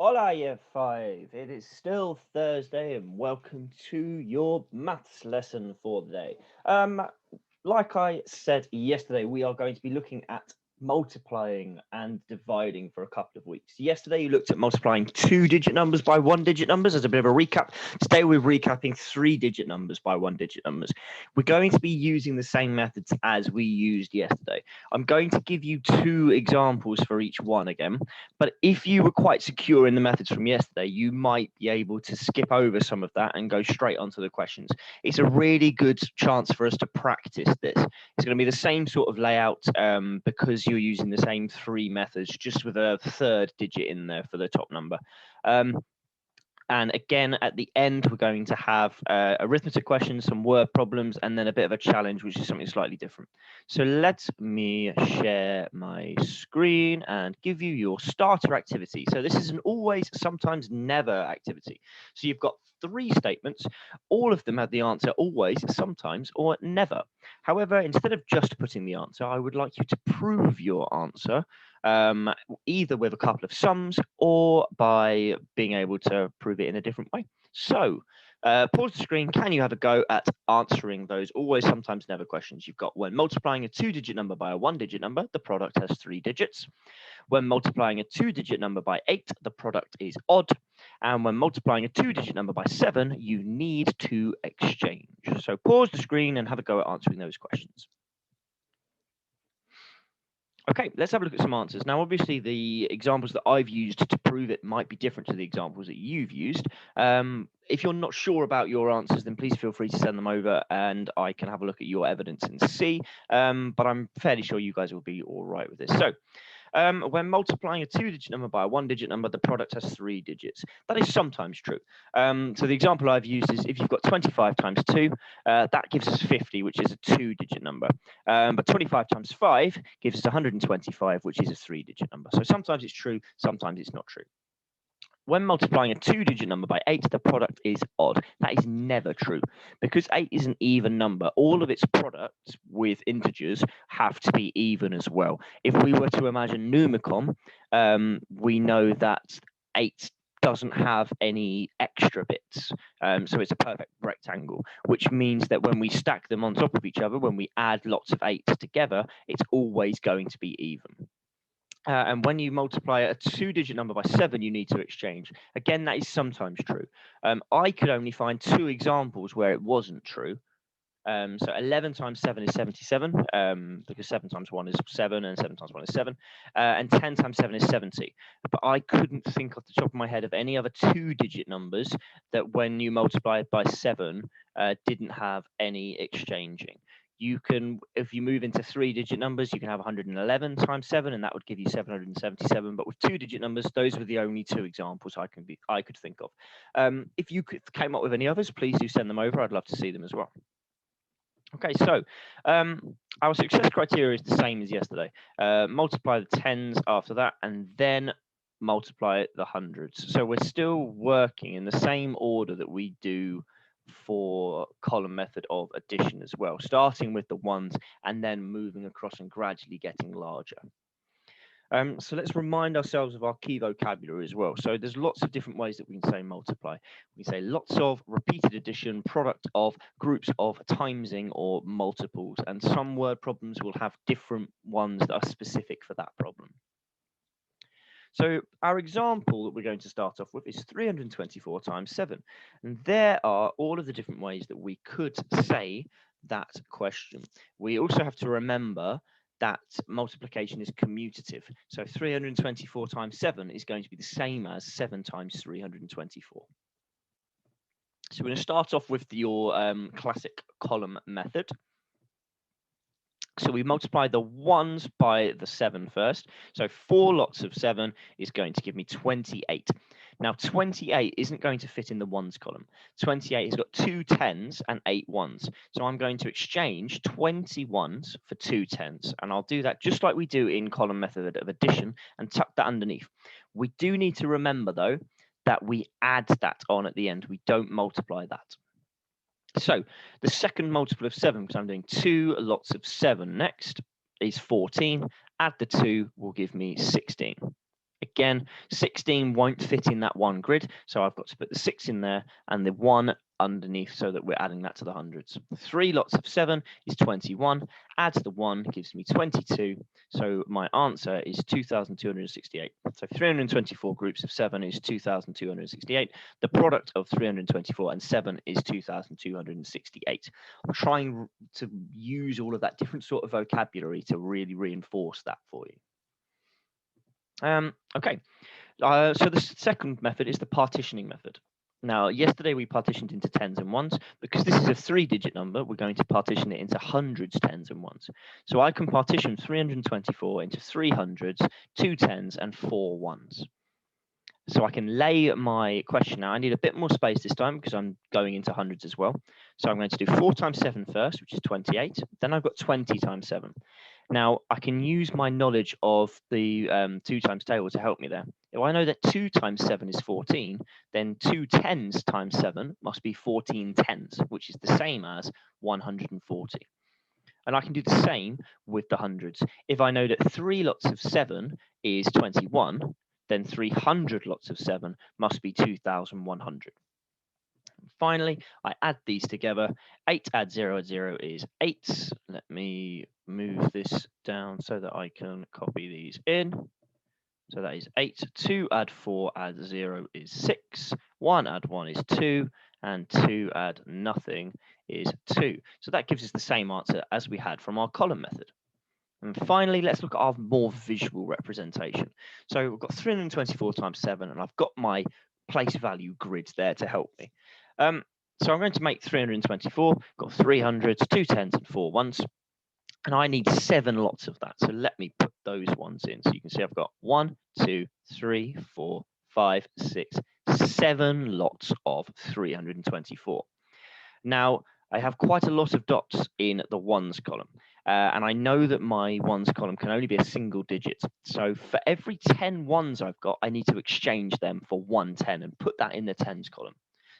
Hola, year five. It is still Thursday, and welcome to your maths lesson for the day. Like I said yesterday, we are going to be looking at multiplying and dividing for a couple of weeks. Yesterday, you looked at multiplying two-digit numbers by one-digit numbers as a bit of a recap. Today, we're recapping three-digit numbers by one-digit numbers. We're going to be using the same methods as we used yesterday. I'm going to give you two examples for each one again. But if you were quite secure in the methods from yesterday, you might be able to skip over some of that and go straight onto the questions. It's a really good chance for us to practice this. It's going to be the same sort of layout because you're using the same three methods, just with a third digit in there for the top number. And again, at the end, we're going to have arithmetic questions, some word problems, and then a bit of a challenge, which is something slightly different. So let me share my screen and give you your starter activity. So this is an always, sometimes, never activity. So you've got three statements. All of them have the answer always, sometimes, or never. However, instead of just putting the answer, I would like you to prove your answer either with a couple of sums or by being able to prove it in a different way. So pause the screen. Can you have a go at answering those always, sometimes, never questions? You've got when multiplying a two-digit number by a one-digit number, the product has three digits. When multiplying a two-digit number by 8, the product is odd. And when multiplying a two-digit number by 7, you need to exchange. So pause the screen and have a go at answering those questions. Okay, let's have a look at some answers. Now, obviously, the examples that I've used to prove it might be different to the examples that you've used. If you're not sure about your answers, then please feel free to send them over and I can have a look at your evidence and see. But I'm fairly sure you guys will be all right with this. So when multiplying a two-digit number by a one-digit number, the product has three digits. That is sometimes true. So the example I've used is if you've got 25 times 2, that gives us 50, which is a two-digit number. But 25 times 5 gives us 125, which is a three-digit number. So sometimes it's true, sometimes it's not true. When multiplying a two-digit number by 8, the product is odd. That is never true. Because 8 is an even number, all of its products with integers have to be even as well. If we were to imagine Numicon, we know that 8 doesn't have any extra bits. So it's a perfect rectangle, which means that when we stack them on top of each other, when we add lots of 8s together, it's always going to be even. And when you multiply a two-digit number by 7, you need to exchange. Again, that is sometimes true. I could only find two examples where it wasn't true. So 11 times 7 is 77, because 7 times 1 is 7, and 7 times 1 is 7. And 10 times 7 is 70. But I couldn't think off the top of my head of any other two-digit numbers that when you multiply it by 7, didn't have any exchanging. You can, if you move into three-digit numbers, you can have 111 times 7, and that would give you 777. But with two-digit numbers, those were the only two examples I could think of. If you came up with any others, please do send them over. I'd love to see them as well. Okay, so our success criteria is the same as yesterday. Multiply the tens after that, and then multiply the hundreds. So we're still working in the same order that we do for column method of addition as well, starting with the ones and then moving across and gradually getting larger. So let's remind ourselves of our key vocabulary as well. So there's lots of different ways that we can say multiply. We can say lots of, repeated addition, product of, groups of, timesing, or multiples. And some word problems will have different ones that are specific for that problem. So our example that we're going to start off with is 324 times 7. And there are all of the different ways that we could say that question. We also have to remember that multiplication is commutative. So 324 times 7 is going to be the same as 7 times 324. So we're going to start off with your classic column method. So we multiply the ones by the 7 first. So 4 lots of 7 is going to give me 28. Now, 28 isn't going to fit in the ones column. 28 has got 2 10s and 8 ones. So I'm going to exchange 20 ones for 2 10s. And I'll do that just like we do in column method of addition and tuck that underneath. We do need to remember, though, that we add that on at the end. We don't multiply that. So the second multiple of 7, because I'm doing 2 lots of 7 next, is 14. Add the 2 will give me 16. Again, 16 won't fit in that one grid, so I've got to put the 6 in there and the 1 underneath so that we're adding that to the hundreds. 3 lots of 7 is 21, add the 1 gives me 22, so my answer is 2,268. So 324 groups of 7 is 2,268. The product of 324 and 7 is 2,268. I'm trying to use all of that different sort of vocabulary to really reinforce that for you. Okay, so the second method is the partitioning method. Now, yesterday we partitioned into tens and ones. Because this is a 3-digit number, we're going to partition it into hundreds, tens, and ones. So I can partition 324 into 3 hundreds, 2 tens, and 4 ones. So I can lay my question out. I need a bit more space this time because I'm going into hundreds as well. So I'm going to do 4 times 7 first, which is 28. Then I've got 20 times 7. Now, I can use my knowledge of the 2 times table to help me there. If I know that 2 times 7 is 14, then 2 tens times 7 must be 14 tens, which is the same as 140. And I can do the same with the hundreds. If I know that 3 lots of 7 is 21, then 300 lots of 7 must be 2,100. Finally, I add these together. 8 add 0 add 0 is 8. Let me move this down so that I can copy these in. So that is 8. 2 add 4 add 0 is 6. 1 add 1 is 2. And 2 add nothing is 2. So that gives us the same answer as we had from our column method. And finally, let's look at our more visual representation. So we've got 324 times 7, and I've got my place value grids there to help me. So I'm going to make 324, got 300s, 2 tens, and 4 ones. And I need 7 lots of that. So let me put those ones in. So you can see I've got 1, 2, 3, 4, 5, 6, 7 lots of 324. Now, I have quite a lot of dots in the ones column. And I know that my ones column can only be a single digit. So for every 10 ones I've got, I need to exchange them for 1 10 and put that in the tens column.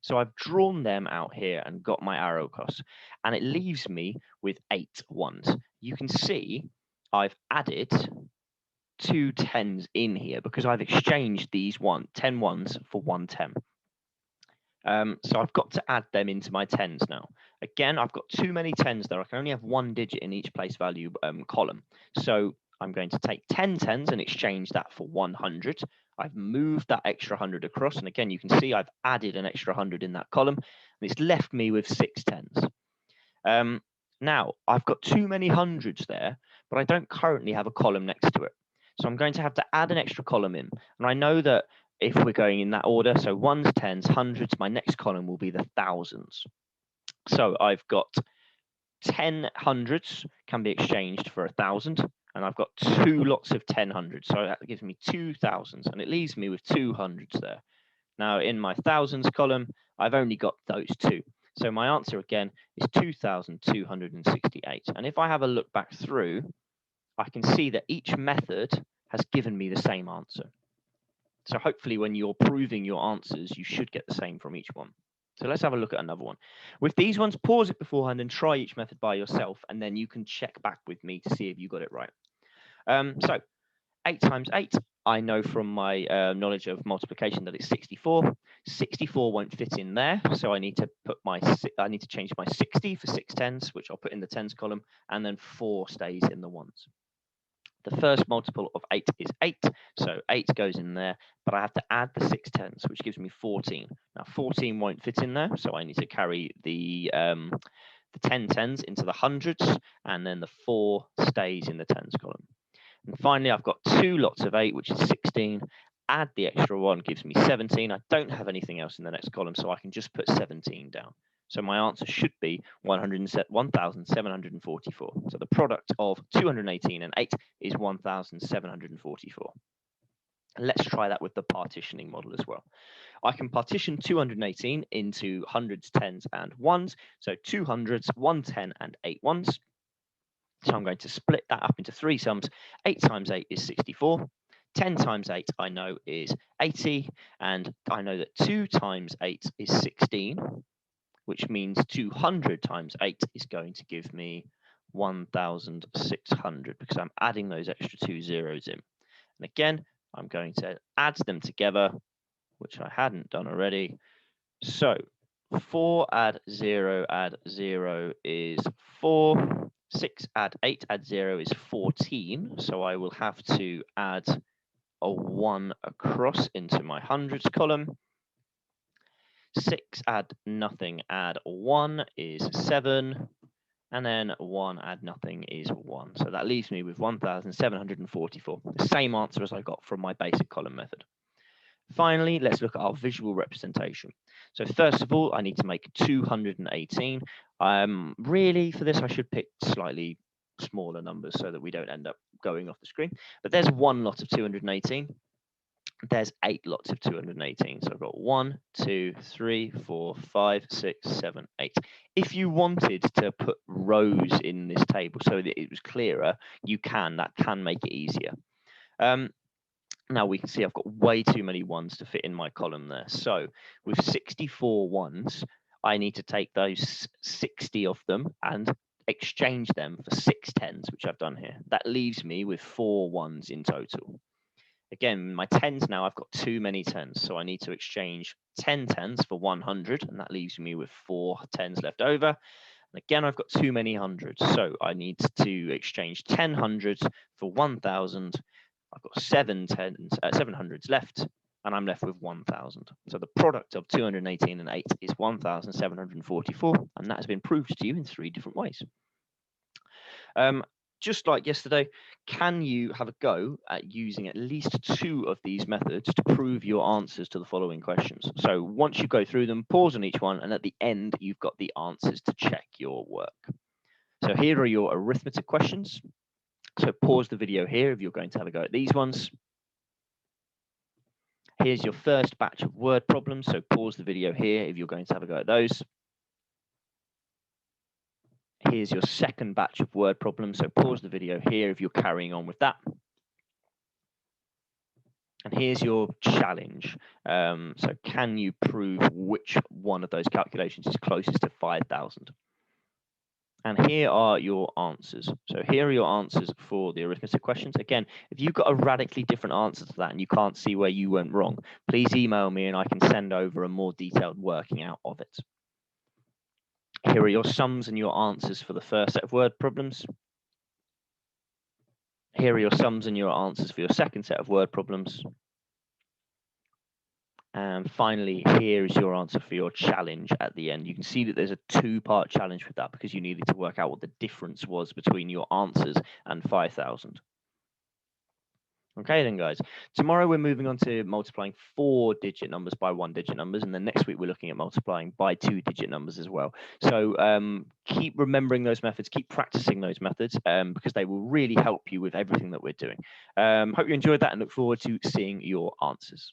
So I've drawn them out here and got my arrow across, and it leaves me with 8 ones. You can see I've added 2 tens in here because I've exchanged these 10 ones for 1 10. So I've got to add them into my tens now. Again, I've got too many tens there. I can only have 1 digit in each place value column. So I'm going to take 10 tens and exchange that for 100. I've moved that extra 100 across. And again, you can see I've added an extra 100 in that column. And it's left me with 6 tens. Now, I've got too many hundreds there, but I don't currently have a column next to it. So I'm going to have to add an extra column in. And I know that if we're going in that order, so ones, tens, hundreds, my next column will be the thousands. So I've got 10 hundreds can be exchanged for 1,000, and I've got 2 lots of 10 hundreds. So that gives me 2,000s, and it leaves me with 200s there. Now in my thousands column, I've only got those 2. So my answer again is 2,268. And if I have a look back through, I can see that each method has given me the same answer. So hopefully when you're proving your answers, you should get the same from each one. So let's have a look at another one. With these ones, pause it beforehand and try each method by yourself, and then you can check back with me to see if you got it right. So 8 times 8, I know from my knowledge of multiplication that it's 64. 64 won't fit in there, so I need to change my 60 for 6 tens, which I'll put in the tens column, and then 4 stays in the ones. The first multiple of 8 is 8, so 8 goes in there, but I have to add the 6 tens, which gives me 14. Now 14 won't fit in there, so I need to carry the 10 tens into the hundreds, and then the 4 stays in the tens column. And finally, I've got 2 lots of 8, which is 16. Add the extra 1 gives me 17. I don't have anything else in the next column, so I can just put 17 down. So my answer should be 1,744. So the product of 218 and 8 is 1,744. Let's try that with the partitioning model as well. I can partition 218 into hundreds, tens, and ones. So 2 hundreds, 1 10, and 8 ones. So I'm going to split that up into 3 sums. 8 times 8 is 64. 10 times 8 I know is 80. And I know that 2 times 8 is 16, which means 200 times 8 is going to give me 1,600 because I'm adding those extra 2 zeros in. And again, I'm going to add them together, which I hadn't done already. So 4 add 0 is 4. 6 add 8 add 0 is 14. So I will have to add a 1 across into my hundreds column. 6 add nothing add 1 is 7. And then 1 add nothing is 1. So that leaves me with 1,744, the same answer as I got from my basic column method. Finally, let's look at our visual representation. So first of all, I need to make 218. Really, for this, I should pick slightly smaller numbers so that we don't end up going off the screen. But there's one lot of 218. There's 8 lots of 218. So I've got 1, 2, 3, 4, 5, 6, 7, 8. If you wanted to put rows in this table so that it was clearer, you can. That can make it easier. Now we can see I've got way too many ones to fit in my column there. So with 64 ones, I need to take those 60 of them and exchange them for 6 tens, which I've done here. That leaves me with 4 ones in total. Again, my tens now, I've got too many tens, so I need to exchange 10 tens for 100, and that leaves me with 4 tens left over. And again, I've got too many hundreds, so I need to exchange 10 hundreds for 1,000. I've got 7 hundreds left, and I'm left with 1,000. So the product of 218 and 8 is 1,744, and that has been proved to you in 3 different ways. Just like yesterday, can you have a go at using at least 2 of these methods to prove your answers to the following questions? So once you go through them, pause on each one, and at the end, you've got the answers to check your work. So here are your arithmetic questions. So pause the video here if you're going to have a go at these ones. Here's your first batch of word problems. So pause the video here if you're going to have a go at those. Here's your second batch of word problems. So pause the video here if you're carrying on with that. And here's your challenge. So can you prove which one of those calculations is closest to 5,000? And here are your answers. So here are your answers for the arithmetic questions. Again, if you've got a radically different answer to that and you can't see where you went wrong, please email me and I can send over a more detailed working out of it. Here are your sums and your answers for the first set of word problems. Here are your sums and your answers for your second set of word problems. And finally, here is your answer for your challenge at the end. You can see that there's a 2-part challenge with that because you needed to work out what the difference was between your answers and 5,000. Okay then, guys. Tomorrow we're moving on to multiplying 4-digit numbers by 1-digit numbers, and then next week we're looking at multiplying by 2-digit numbers as well. So keep remembering those methods, keep practicing those methods, because they will really help you with everything that we're doing. Hope you enjoyed that and look forward to seeing your answers.